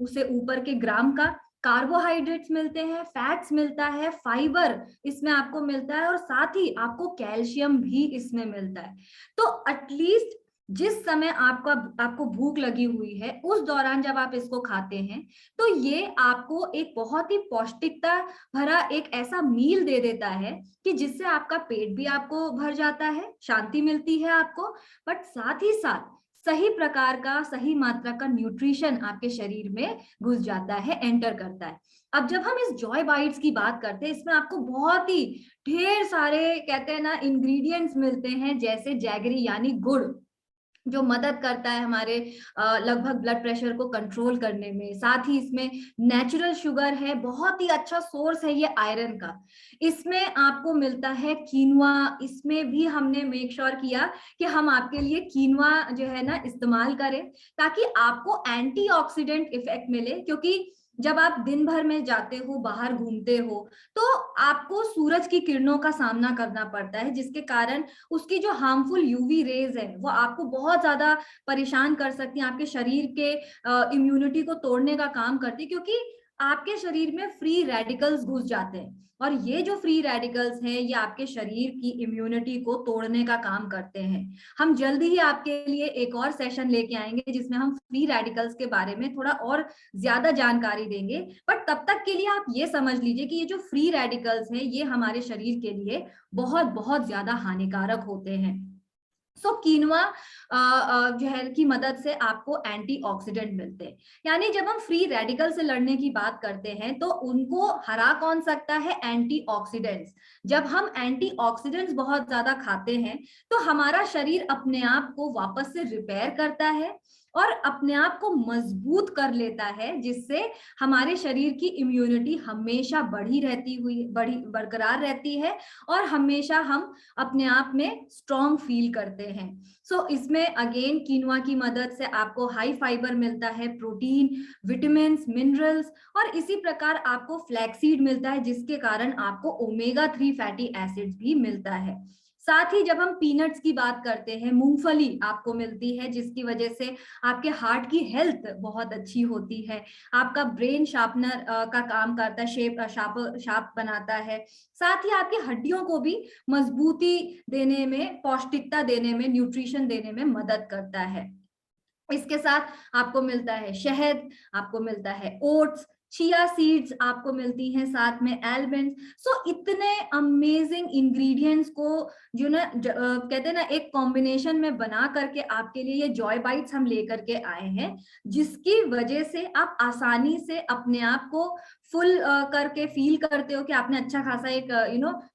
A: से ऊपर के ग्राम का, कार्बोहाइड्रेट्स मिलते हैं, फैट्स मिलता है, फाइबर इसमें आपको मिलता है, और साथ ही आपको कैल्शियम भी इसमें मिलता है। तो एटलीस्ट जिस समय आपको भूख लगी हुई है, उस दौरान जब आप इसको खाते हैं, तो ये आपको एक बहुत ही पौष्टिकता भरा एक ऐसा मील दे देता है कि जिससे आपका पेट भी आपको भर जाता है, शांति मिलती है आपको, बट साथ ही साथ सही प्रकार का, सही मात्रा का न्यूट्रिशन आपके शरीर में घुस जाता है, एंटर करता है। अब जब हम इस जॉय बाइट्स की बात करते हैं, इसमें आपको बहुत ही ढेर सारे कहते हैं ना इंग्रेडिएंट्स मिलते हैं, जैसे जैगरी यानी गुड़, जो मदद करता है हमारे लगभग ब्लड प्रेशर को कंट्रोल करने में। साथ ही इसमें नेचुरल शुगर है, बहुत ही अच्छा सोर्स है ये आयरन का। इसमें आपको मिलता है कीनवा, इसमें भी हमने मेक श्योर किया कि हम आपके लिए कीनवा जो है ना इस्तेमाल करें, ताकि आपको एंटीऑक्सीडेंट इफेक्ट मिले। क्योंकि जब आप दिन भर में जाते हो, बाहर घूमते हो, तो आपको सूरज की किरणों का सामना करना पड़ता है, जिसके कारण उसकी जो हार्मफुल यूवी रेज है वो आपको बहुत ज्यादा परेशान कर सकती है, आपके शरीर के इम्यूनिटी को तोड़ने का काम करती है, क्योंकि आपके शरीर में फ्री रेडिकल्स घुस जाते हैं, और ये जो फ्री रेडिकल्स हैं ये आपके शरीर की इम्यूनिटी को तोड़ने का काम करते हैं। हम जल्दी ही आपके लिए एक और सेशन लेके आएंगे जिसमें हम फ्री रेडिकल्स के बारे में थोड़ा और ज्यादा जानकारी देंगे, बट तब तक के लिए आप ये समझ लीजिए कि ये जो फ्री रेडिकल्स हैं ये हमारे शरीर के लिए बहुत बहुत ज्यादा हानिकारक होते हैं। सो कीनवा जो है की मदद से आपको एंटीऑक्सीडेंट मिलते हैं। यानी जब हम फ्री रेडिकल से लड़ने की बात करते हैं, तो उनको हरा कौन सकता है? एंटीऑक्सीडेंट्स। जब हम एंटीऑक्सीडेंट्स बहुत ज्यादा खाते हैं, तो हमारा शरीर अपने आप को वापस से रिपेयर करता है और अपने आप को मजबूत कर लेता है, जिससे हमारे शरीर की इम्यूनिटी हमेशा बढ़ी बरकरार रहती है, और हमेशा हम अपने आप में स्ट्रॉन्ग फील करते हैं। सो इसमें अगेन कीनवा की मदद से आपको हाई फाइबर मिलता है, प्रोटीन, विटामिन, मिनरल्स, और इसी प्रकार आपको फ्लैक्सीड मिलता है, जिसके कारण आपको ओमेगा 3 फैटी एसिड्स भी मिलता है। साथ ही जब हम पीनट्स की बात करते हैं, मूंगफली आपको मिलती है, जिसकी वजह से आपके हार्ट की हेल्थ बहुत अच्छी होती है, आपका ब्रेन शार्पनर का काम करता है, शार्प बनाता है, साथ ही आपकी हड्डियों को भी मजबूती देने में, पौष्टिकता देने में, न्यूट्रिशन देने में मदद करता है। इसके साथ आपको मिलता है शहद, आपको मिलता है ओट्स, चिया सीड्स आपको मिलती हैं, साथ में आलमंड्स। सो इतने अमेजिंग इंग्रेडिएंट्स को जो ना कहते हैं ना एक कॉम्बिनेशन में बना करके आपके लिए ये जॉय बाइट्स हम लेकर के आए हैं, जिसकी वजह से आप आसानी से अपने आप को फुल करके फील करते हो कि आपने अच्छा खासा एक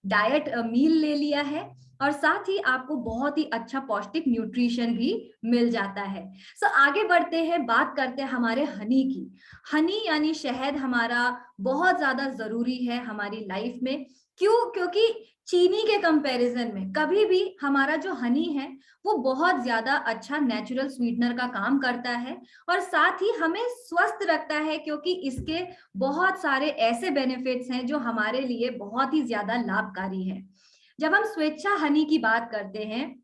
A: डाइट मील ले लिया है, और साथ ही आपको बहुत ही अच्छा पौष्टिक न्यूट्रिशन भी मिल जाता है। सो आगे बढ़ते हैं, बात करते हैं हमारे हनी की। हनी यानी शहद हमारा बहुत ज्यादा जरूरी है हमारी लाइफ में। क्यों? क्योंकि चीनी के कंपैरिजन में कभी भी हमारा जो हनी है वो बहुत ज्यादा अच्छा नेचुरल स्वीटनर का काम करता है, और साथ ही हमें स्वस्थ रखता है, क्योंकि इसके बहुत सारे ऐसे बेनिफिट्स हैं जो हमारे लिए बहुत ही ज्यादा लाभकारी है। जब हम स्वेच्छा हनी की बात करते हैं,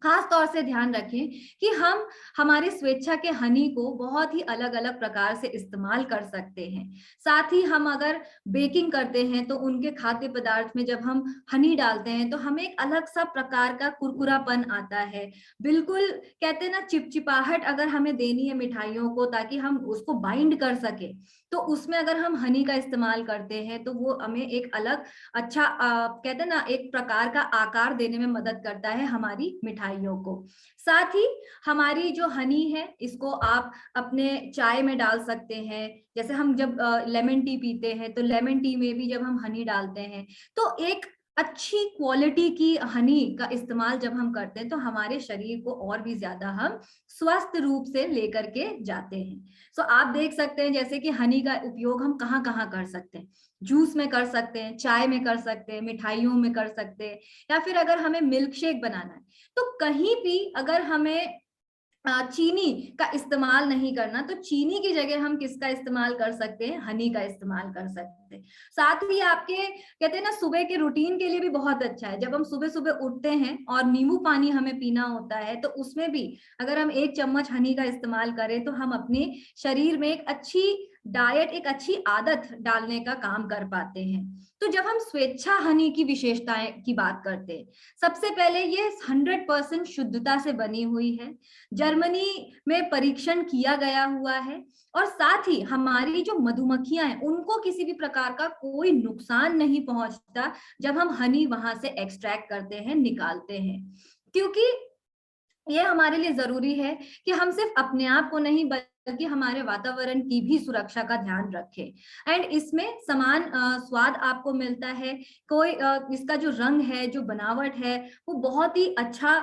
A: खास तौर से ध्यान रखें कि हम हमारे स्वेच्छा के हनी को बहुत ही अलग अलग प्रकार से इस्तेमाल कर सकते हैं। साथ ही हम अगर बेकिंग करते हैं, तो उनके खाद्य पदार्थ में जब हम हनी डालते हैं, तो हमें एक अलग सा प्रकार का कुरकुरापन आता है। बिल्कुल कहते हैं ना, चिपचिपाहट अगर हमें देनी है मिठाइयों को ताकि हम उसको बाइंड कर सके, तो उसमें अगर हम हनी का इस्तेमाल करते हैं, तो वो हमें एक अलग अच्छा कहते हैं ना एक प्रकार का आकार देने में मदद करता है हमारी मिठाइयों को। साथ ही हमारी जो हनी है, इसको आप अपने चाय में डाल सकते हैं। जैसे हम जब लेमन टी पीते हैं, तो लेमन टी में भी जब हम हनी डालते हैं, तो एक अच्छी क्वालिटी की हनी का इस्तेमाल जब हम करते हैं तो हमारे शरीर को और भी ज्यादा हम स्वस्थ रूप से लेकर के जाते हैं। सो आप देख सकते हैं जैसे कि हनी का उपयोग हम कहाँ कहाँ कर सकते हैं। जूस में कर सकते हैं, चाय में कर सकते हैं, मिठाइयों में कर सकते हैं, या फिर अगर हमें मिल्क शेक बनाना है तो कहीं भी अगर हमें चीनी का इस्तेमाल नहीं करना, तो चीनी की जगह हम किसका इस्तेमाल कर सकते हैं, हनी का इस्तेमाल कर सकते हैं। साथ ही आपके कहते हैं ना सुबह के रूटीन के लिए भी बहुत अच्छा है। जब हम सुबह सुबह उठते हैं और नींबू पानी हमें पीना होता है तो उसमें भी अगर हम 1 चम्मच हनी का इस्तेमाल करें तो हम अपने शरीर में एक अच्छी डाइट, एक अच्छी आदत डालने का काम कर पाते हैं। तो जब हम स्वेच्छा हनी की विशेषताएं की बात करते हैं, सबसे पहले ये 100% शुद्धता से बनी हुई है, जर्मनी में परीक्षण किया गया हुआ है, और साथ ही हमारी जो मधुमक्खियां हैं उनको किसी भी प्रकार का कोई नुकसान नहीं पहुंचता जब हम हनी वहां से एक्सट्रैक्ट करते हैं, निकालते हैं। क्योंकि ये हमारे लिए जरूरी है कि हम सिर्फ अपने आप को नहीं बल्कि हमारे वातावरण की भी सुरक्षा का ध्यान रखें। एंड इसमें समान स्वाद आपको मिलता है। कोई इसका जो रंग है, जो बनावट है, वो बहुत ही अच्छा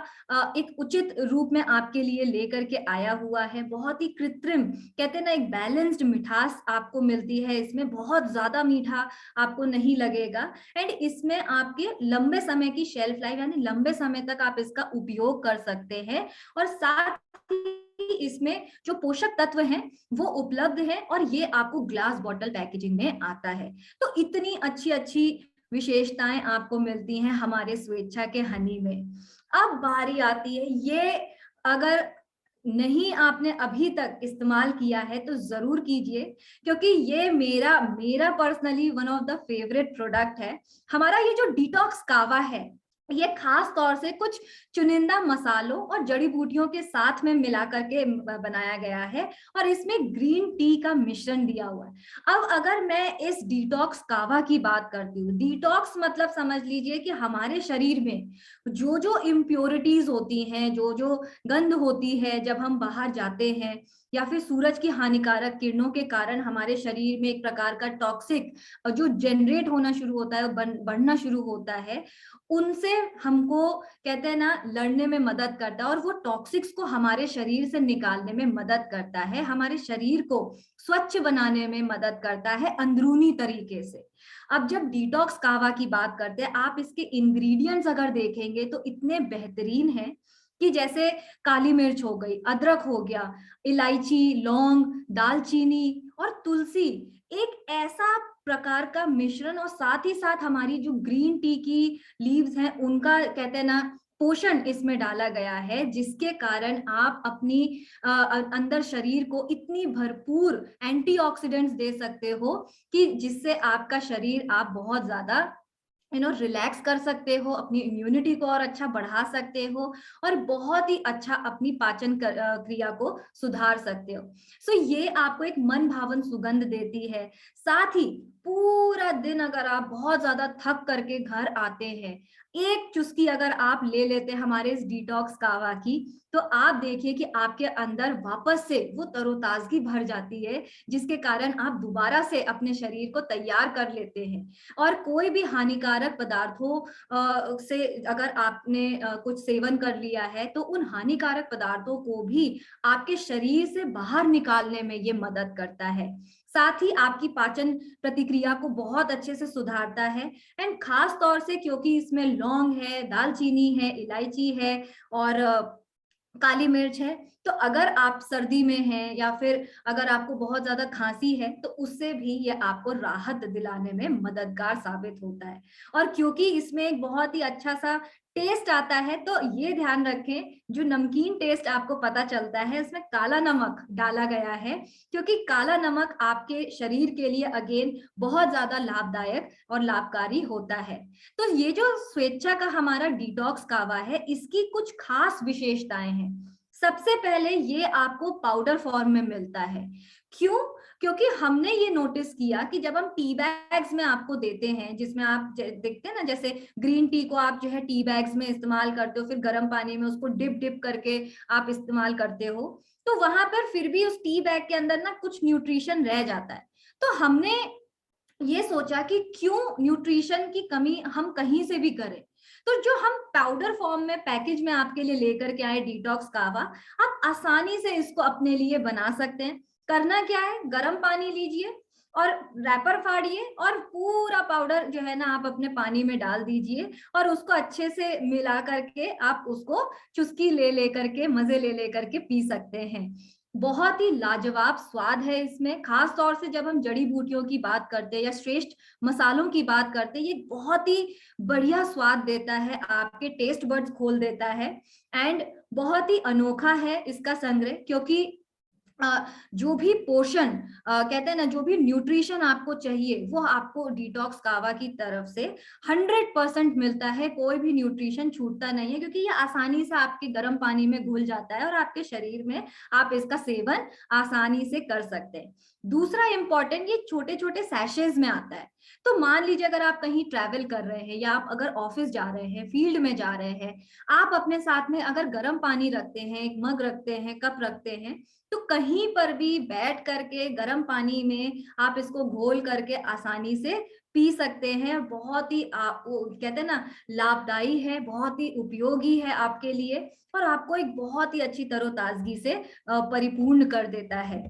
A: एक उचित रूप में आपके लिए लेकर के आया हुआ है। बहुत ही कृत्रिम, कहते हैं ना, एक बैलेंस्ड मिठास आपको मिलती है इसमें, बहुत ज्यादा मीठा आपको नहीं लगेगा। एंड इसमें आपके लंबे समय की शेल्फ लाइफ, यानी लंबे समय तक आप इसका उपयोग कर सकते हैं, और साथ ही इसमें जो पोषक तत्व हैं वो उपलब्ध है, और ये आपको ग्लास बॉटल पैकेजिंग में आता है। तो इतनी अच्छी अच्छी विशेषताएं आपको मिलती हैं हमारे स्वेच्छा के हनी में। अब बारी आती है, ये अगर नहीं आपने अभी तक इस्तेमाल किया है तो जरूर कीजिए, क्योंकि ये मेरा मेरा personally one of the favourite product है। हमारा ये जो डिटॉक्स कावा है, ये खास तौर से कुछ चुनिंदा मसालों और जड़ी बूटियों के साथ में मिला करके बनाया गया है, और इसमें ग्रीन टी का मिश्रण दिया हुआ है। अब अगर मैं इस डिटॉक्स कावा की बात करती हूँ, डिटॉक्स मतलब समझ लीजिए कि हमारे शरीर में जो जो इम्प्योरिटीज होती हैं, जो जो गंध होती है जब हम बाहर जाते हैं, या फिर सूरज की हानिकारक किरणों के कारण हमारे शरीर में एक प्रकार का टॉक्सिक जो जनरेट होना शुरू होता है, बढ़ना शुरू होता है, उनसे हमको कहते हैं ना लड़ने में मदद करता है, और वो टॉक्सिक्स को हमारे शरीर से निकालने में मदद करता है, हमारे शरीर को स्वच्छ बनाने में मदद करता है अंदरूनी तरीके से। अब जब डिटॉक्स कावा की बात करते हैं, आप इसके इंग्रेडिएंट्स अगर देखेंगे तो इतने बेहतरीन हैं कि जैसे काली मिर्च हो गई, अदरक हो गया, इलायची, लौंग, दालचीनी और तुलसी, एक ऐसा प्रकार का मिश्रण, और साथ ही साथ हमारी जो ग्रीन टी की लीव्स हैं उनका कहते हैं ना पोषण इसमें डाला गया है, जिसके कारण आप अपनी अंदर शरीर को इतनी भरपूर एंटीऑक्सीडेंट्स दे सकते हो कि जिससे आपका शरीर आप बहुत ज्यादा रिलैक्स कर सकते हो, अपनी इम्यूनिटी को और अच्छा बढ़ा सकते हो, और बहुत ही अच्छा अपनी पाचन क्रिया को सुधार सकते हो। सो ये आपको एक मन भावन सुगंध देती है। साथ ही पूरा दिन अगर आप बहुत ज्यादा थक करके घर आते हैं, एक चुस्की अगर आप ले लेते हैं हमारे इस डिटॉक्स कावा की, तो आप देखिए कि आपके अंदर वापस से वो तरोताजगी भर जाती है, जिसके कारण आप दोबारा से अपने शरीर को तैयार कर लेते हैं। और कोई भी हानिकारक पदार्थों से अगर आपने कुछ सेवन कर लिया है, तो उन हानिकारक पदार्थों को भी आपके शरीर से बाहर निकालने में ये मदद करता है। साथ ही आपकी पाचन प्रतिक्रिया को बहुत अच्छे से सुधारता है। एंड खास तौर से क्योंकि इसमें लौंग है, दालचीनी है, इलायची है और काली मिर्च है, तो अगर आप सर्दी में हैं या फिर अगर आपको बहुत ज्यादा खांसी है, तो उससे भी ये आपको राहत दिलाने में मददगार साबित होता है। और क्योंकि इसमें एक बहुत ही अच्छा सा टेस्ट आता है, तो ये ध्यान रखें, जो नमकीन टेस्ट आपको पता चलता है इसमें काला नमक डाला गया है, क्योंकि काला नमक आपके शरीर के लिए अगेन बहुत ज्यादा लाभदायक और लाभकारी होता है। तो ये जो स्वेच्छा का हमारा डिटॉक्स कावा है, इसकी कुछ खास विशेषताएं हैं। सबसे पहले ये आपको पाउडर फॉर्म में मिलता है। क्यों? क्योंकि हमने ये नोटिस किया कि जब हम टी बैग्स में आपको देते हैं, जिसमें आप देखते हैं ना, जैसे ग्रीन टी को आप जो है टी बैग्स में इस्तेमाल करते हो, फिर गर्म पानी में उसको डिप डिप करके आप इस्तेमाल करते हो, तो वहां पर फिर भी उस टी बैग के अंदर ना कुछ न्यूट्रिशन रह जाता है। तो हमने ये सोचा कि क्यों न्यूट्रिशन की कमी हम कहीं से भी करें। तो जो हम पाउडर फॉर्म में पैकेज में आपके लिए लेकर के आए डिटॉक्स कावा, आप आसानी से इसको अपने लिए बना सकते हैं। करना क्या है, गर्म पानी लीजिए और रैपर फाड़िए और पूरा पाउडर जो है ना आप अपने पानी में डाल दीजिए और उसको अच्छे से मिला करके आप उसको चुस्की ले लेकर के मजे ले लेकर के पी सकते हैं। बहुत ही लाजवाब स्वाद है इसमें, खास तौर से जब हम जड़ी बूटियों की बात करते हैं या श्रेष्ठ मसालों की बात करते हैं, ये बहुत ही बढ़िया स्वाद देता है, आपके टेस्ट बड्स खोल देता है। एंड बहुत ही अनोखा है इसका संग्रह, क्योंकि जो भी पोषण कहते हैं ना, जो भी न्यूट्रिशन आपको चाहिए वो आपको डिटॉक्स कावा की तरफ से 100% मिलता है। कोई भी न्यूट्रिशन छूटता नहीं है, क्योंकि ये आसानी से आपके गर्म पानी में घुल जाता है और आपके शरीर में आप इसका सेवन आसानी से कर सकते हैं। दूसरा इंपॉर्टेंट, ये छोटे छोटे सैशेज में आता है। तो मान लीजिए अगर आप कहीं ट्रैवल कर रहे हैं या आप अगर ऑफिस जा रहे हैं, फील्ड में जा रहे हैं, आप अपने साथ में अगर गर्म पानी रखते हैं, एक मग रखते हैं, कप रखते हैं, तो कहीं पर भी बैठ करके गर्म पानी में आप इसको घोल करके आसानी से पी सकते हैं। बहुत ही वो कहते हैं ना लाभदायी है, बहुत ही उपयोगी है आपके लिए और आपको एक बहुत ही अच्छी तरोताजगी से परिपूर्ण कर देता है।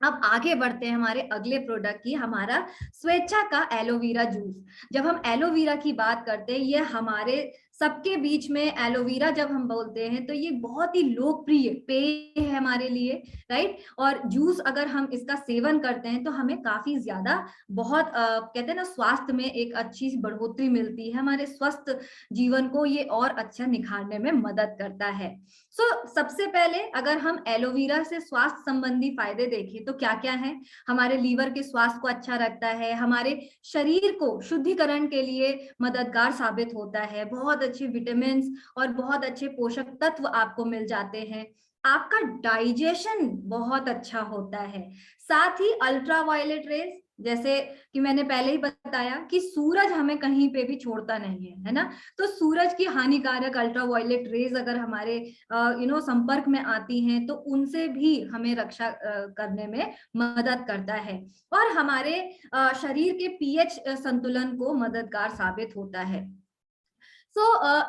A: अब आगे बढ़ते हैं हमारे अगले प्रोडक्ट की, हमारा स्वेच्छा का एलोवेरा जूस। जब हम एलोवेरा की बात करते हैं, ये हमारे सबके बीच में एलोवेरा जब हम बोलते हैं तो ये बहुत ही लोकप्रिय पेय है हमारे लिए, राइट। और जूस अगर हम इसका सेवन करते हैं तो हमें काफी ज्यादा बहुत कहते हैं ना स्वास्थ्य में एक अच्छी बढ़ोतरी मिलती है, हमारे स्वस्थ जीवन को ये और अच्छा निखारने में मदद करता है। सबसे पहले अगर हम एलोवेरा से स्वास्थ्य संबंधी फायदे देखें तो क्या क्या है, हमारे लीवर के स्वास्थ्य को अच्छा रखता है, हमारे शरीर को शुद्धिकरण के लिए मददगार साबित होता है, बहुत अच्छे विटामिन और बहुत अच्छे पोषक तत्व आपको मिल जाते हैं, आपका डाइजेशन बहुत अच्छा होता है। साथ ही अल्ट्रा वायलेट रेज, जैसे कि मैंने पहले ही बताया कि सूरज हमें कहीं पे भी छोड़ता नहीं है ना। तो सूरज की हानिकारक अल्ट्रा वायलेट रेज अगर हमारे संपर्क में आती हैं तो उनसे भी हमें रक्षा करने में मदद करता है और हमारे शरीर के पीएच संतुलन को मददगार साबित होता है।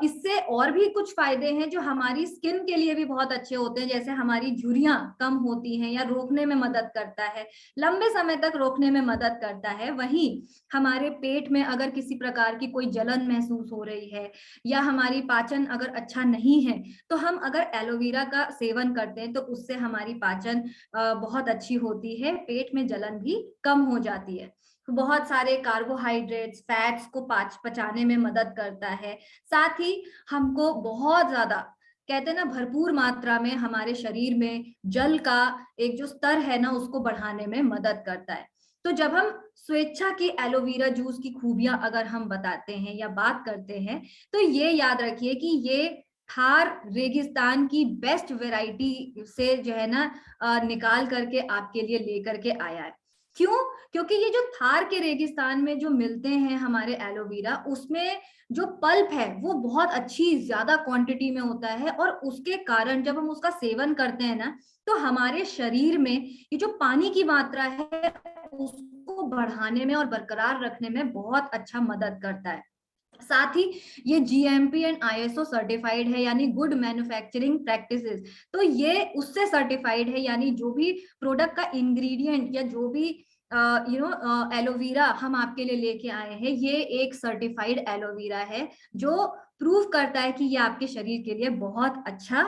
A: इससे और भी कुछ फायदे हैं जो हमारी स्किन के लिए भी बहुत अच्छे होते हैं, जैसे हमारी झुर्रियां कम होती हैं या रोकने में मदद करता है, लंबे समय तक रोकने में मदद करता है। वहीं हमारे पेट में अगर किसी प्रकार की कोई जलन महसूस हो रही है या हमारी पाचन अगर अच्छा नहीं है, तो हम अगर एलोवेरा का सेवन करते हैं तो उससे हमारी पाचन बहुत अच्छी होती है, पेट में जलन भी कम हो जाती है। बहुत सारे कार्बोहाइड्रेट्स, फैट्स को पचाने में मदद करता है। साथ ही हमको बहुत ज्यादा कहते हैं ना भरपूर मात्रा में हमारे शरीर में जल का एक जो स्तर है ना उसको बढ़ाने में मदद करता है। तो जब हम स्वेच्छा की एलोवेरा जूस की खूबियां अगर हम बताते हैं या बात करते हैं, तो ये याद रखिए कि ये थार रेगिस्तान की बेस्ट वैरायटी से जो है ना निकाल करके आपके लिए लेकर के आया है। क्यों? क्योंकि ये जो थार के रेगिस्तान में जो मिलते हैं हमारे एलोवेरा, उसमें जो पल्प है वो बहुत अच्छी ज्यादा क्वांटिटी में होता है और उसके कारण जब हम उसका सेवन करते हैं ना तो हमारे शरीर में ये जो पानी की मात्रा है उसको बढ़ाने में और बरकरार रखने में बहुत अच्छा मदद करता है। साथ ही ये जीएमपी एंड आईएसओ सर्टिफाइड है, यानी गुड मैन्युफैक्चरिंग प्रैक्टिसेस। तो ये उससे सर्टिफाइड है, यानी जो भी प्रोडक्ट का इंग्रेडिएंट या जो भी एलोवेरा हम आपके लिए लेके आए हैं, ये एक सर्टिफाइड एलोवेरा है जो प्रूव करता है कि ये आपके शरीर के लिए बहुत अच्छा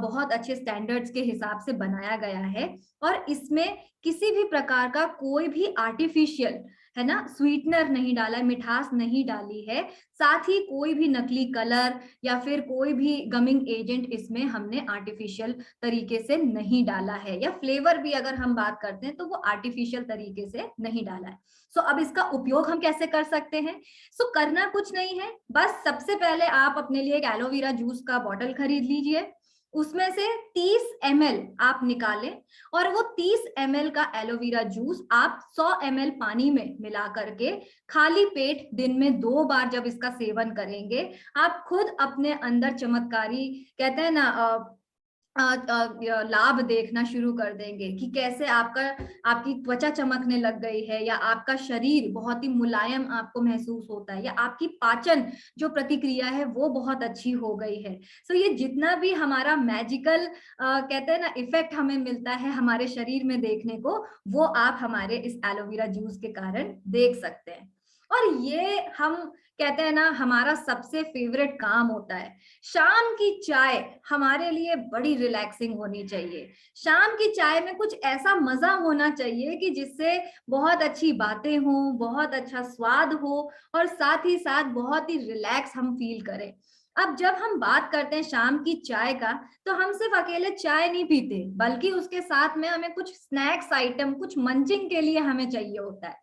A: बहुत अच्छे स्टैंडर्ड्स के हिसाब से बनाया गया है और इसमें किसी भी प्रकार का कोई भी आर्टिफिशियल है ना स्वीटनर नहीं डाला है, मिठास नहीं डाली है। साथ ही कोई भी नकली कलर या फिर कोई भी गमिंग एजेंट इसमें हमने आर्टिफिशियल तरीके से नहीं डाला है, या फ्लेवर भी अगर हम बात करते हैं तो वो आर्टिफिशियल तरीके से नहीं डाला है। अब इसका उपयोग हम कैसे कर सकते हैं? करना कुछ नहीं है, बस सबसे पहले आप अपने लिए एक एलोवेरा जूस का बॉटल खरीद लीजिए, उसमें से 30 ml आप निकालें और वो 30 ml का एलोवेरा जूस आप 100 ml पानी में मिला करके खाली पेट दिन में 2 बार जब इसका सेवन करेंगे, आप खुद अपने अंदर चमत्कारी कहते हैं ना लाभ देखना शुरू कर देंगे कि कैसे आपकी त्वचा चमकने लग गई है, या आपका शरीर बहुत ही मुलायम आपको महसूस होता है, या आपकी पाचन जो प्रतिक्रिया है वो बहुत अच्छी हो गई है। सो ये जितना भी हमारा मैजिकल कहते हैं ना इफेक्ट हमें मिलता है हमारे शरीर में देखने को, वो आप हमारे इस एलोवेरा जूस के कारण देख सकते हैं। और ये हम कहते हैं ना हमारा सबसे फेवरेट काम होता है। शाम की चाय हमारे लिए बड़ी रिलैक्सिंग होनी चाहिए। शाम की चाय में कुछ ऐसा मजा होना चाहिए कि जिससे बहुत अच्छी बातें हों, बहुत अच्छा स्वाद हो, और साथ ही साथ बहुत ही रिलैक्स हम फील करें। अब जब हम बात करते हैं शाम की चाय का, तो हम सिर्फ अकेले चाय नहीं पीते, बल्कि उसके साथ में हमें कुछ स्नैक्स आइटम, कुछ मंचिंग के लिए हमें चाहिए होता है।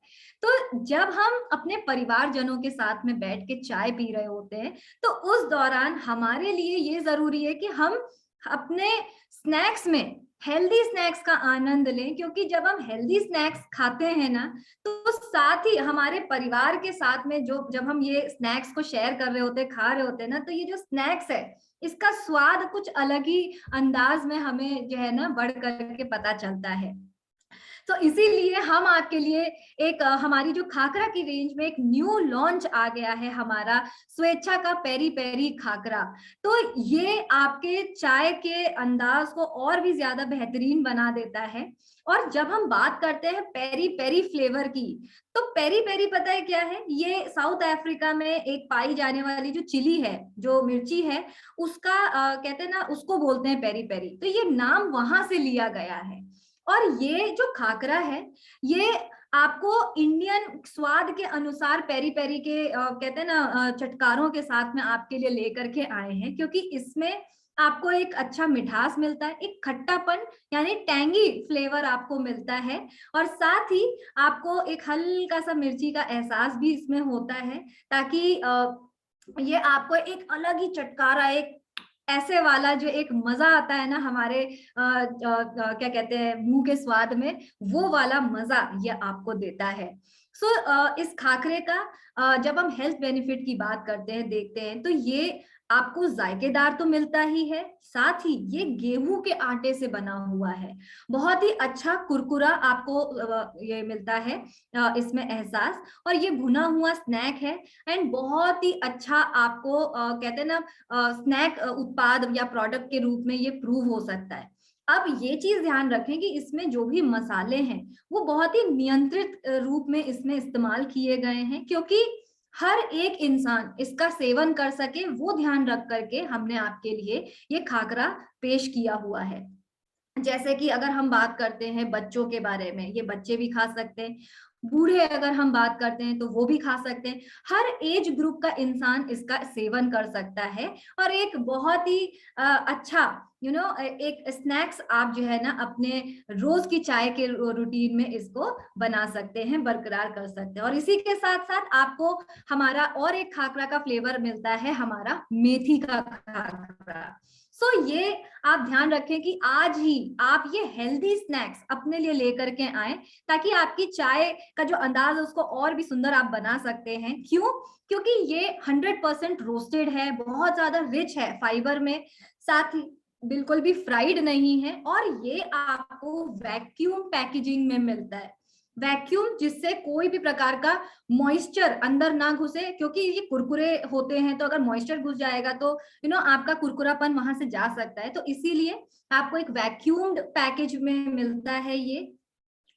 A: तो जब हम अपने परिवारजनों के साथ में बैठ के चाय पी रहे होते हैं, तो उस दौरान हमारे लिए ये जरूरी है कि हम अपने स्नैक्स में हेल्दी स्नैक्स का आनंद लें, क्योंकि जब हम हेल्दी स्नैक्स खाते हैं ना, तो साथ ही हमारे परिवार के साथ में जो जब हम ये स्नैक्स को शेयर कर रहे होते हैं, खा रहे होते हैं ना, तो ये जो स्नैक्स है इसका स्वाद कुछ अलग ही अंदाज में हमें जो है ना बढ़ करके पता चलता है। तो इसीलिए हम आपके लिए एक हमारी जो खाकरा की रेंज में एक न्यू लॉन्च आ गया है, हमारा स्वेच्छा का पेरी पेरी खाकरा। तो ये आपके चाय के अंदाज को और भी ज्यादा बेहतरीन बना देता है। और जब हम बात करते हैं पेरी पेरी फ्लेवर की, तो पेरी पेरी पता है क्या है? ये साउथ अफ्रीका में एक पाई जाने वाली जो चिली है, जो मिर्ची है, उसका कहते हैं ना, उसको बोलते हैं पेरी पेरी। तो ये नाम वहां से लिया गया है। और ये जो खाकरा है, ये आपको इंडियन स्वाद के अनुसार पेरी पेरी के कहते हैं ना चटकारों के साथ में आपके लिए लेकर के आए हैं, क्योंकि इसमें आपको एक अच्छा मिठास मिलता है, एक खट्टापन यानी टैंगी फ्लेवर आपको मिलता है, और साथ ही आपको एक हल्का सा मिर्ची का एहसास भी इसमें होता है, ताकि ये आपको एक अलग ही चटकारा, एक ऐसे वाला जो एक मजा आता है ना हमारे क्या कहते हैं मुंह के स्वाद में, वो वाला मजा ये आपको देता है। इस खाकरे का जब हम हेल्थ बेनिफिट की बात करते हैं, देखते हैं, तो ये आपको जायकेदार तो मिलता ही है, साथ ही ये गेहूं के आटे से बना हुआ है। बहुत ही अच्छा कुरकुरा आपको ये मिलता है इसमें एहसास, और ये भुना हुआ स्नैक है, एंड बहुत ही अच्छा आपको कहते हैं ना स्नैक उत्पाद या प्रोडक्ट के रूप में ये प्रूव हो सकता है। अब ये चीज ध्यान रखें कि इसमें जो भी मसाले हैं वो बहुत ही नियंत्रित रूप में इसमें इस्तेमाल किए गए हैं, क्योंकि हर एक इंसान इसका सेवन कर सके, वो ध्यान रख करके हमने आपके लिए ये खाकरा पेश किया हुआ है। जैसे कि अगर हम बात करते हैं बच्चों के बारे में, ये बच्चे भी खा सकते हैं, बूढ़े अगर हम बात करते हैं तो वो भी खा सकते हैं, हर एज ग्रुप का इंसान इसका सेवन कर सकता है। और एक बहुत ही अच्छा एक स्नैक्स आप जो है ना अपने रोज की चाय के रूटीन में इसको बना सकते हैं, बरकरार कर सकते हैं। और इसी के साथ साथ आपको हमारा और एक खाकरा का फ्लेवर मिलता है, हमारा मेथी का खाकरा। ये आप ध्यान रखें कि आज ही आप ये हेल्दी स्नैक्स अपने लिए लेकर के आए, ताकि आपकी चाय का जो अंदाज है उसको और भी सुंदर आप बना सकते हैं। क्यों? क्योंकि ये 100% रोस्टेड है, बहुत ज्यादा रिच है फाइबर में, साथ ही बिल्कुल भी फ्राइड नहीं है, और ये आपको वैक्यूम पैकेजिंग में मिलता है। वैक्यूम, जिससे कोई भी प्रकार का मॉइस्चर अंदर ना घुसे, क्योंकि ये कुरकुरे होते हैं, तो अगर मॉइस्चर घुस जाएगा तो आपका कुरकुरापन वहां से जा सकता है। तो इसीलिए आपको एक वैक्यूम्ड पैकेज में मिलता है ये।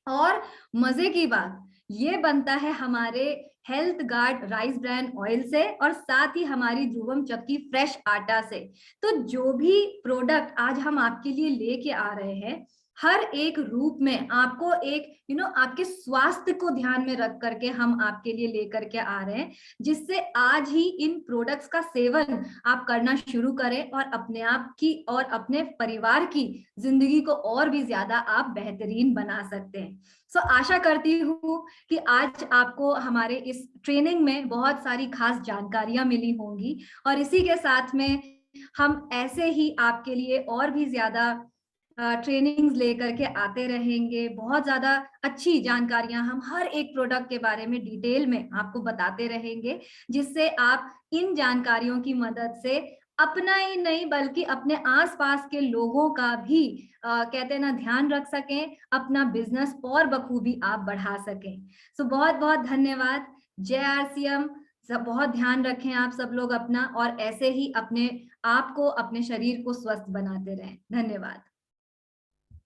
A: और मजे की बात, ये बनता है हमारे health guard rice bran oil से, और साथ ही हमारी ध्रुवम चक्की फ्रेश आटा से। तो जो भी प्रोडक्ट आज हम आपके लिए लेके आ रहे हैं, हर एक रूप में आपको एक आपके स्वास्थ्य को ध्यान में रख करके हम आपके लिए लेकर के आ रहे हैं, जिससे आज ही इन प्रोडक्ट्स का सेवन आप करना शुरू करें, और अपने आप की और अपने परिवार की जिंदगी को और भी ज्यादा आप बेहतरीन बना सकते हैं। आशा करती हूँ कि आज आपको हमारे इस ट्रेनिंग में बहुत सारी खास जानकारियां मिली होंगी, और इसी के साथ में हम ऐसे ही आपके लिए और भी ज्यादा ट्रेनिंग्स लेकर के आते रहेंगे। बहुत ज्यादा अच्छी जानकारियां हम हर एक प्रोडक्ट के बारे में डिटेल में आपको बताते रहेंगे, जिससे आप इन जानकारियों की मदद से अपना ही नहीं बल्कि अपने आसपास के लोगों का भी कहते हैं ना ध्यान रख सकें, अपना बिजनेस और बखूबी आप बढ़ा सकें। सो बहुत बहुत धन्यवाद। जय आरसीएम। सब बहुत ध्यान रखें आप सब लोग अपना, और ऐसे ही अपने आप को, अपने शरीर को स्वस्थ बनाते रहें। धन्यवाद।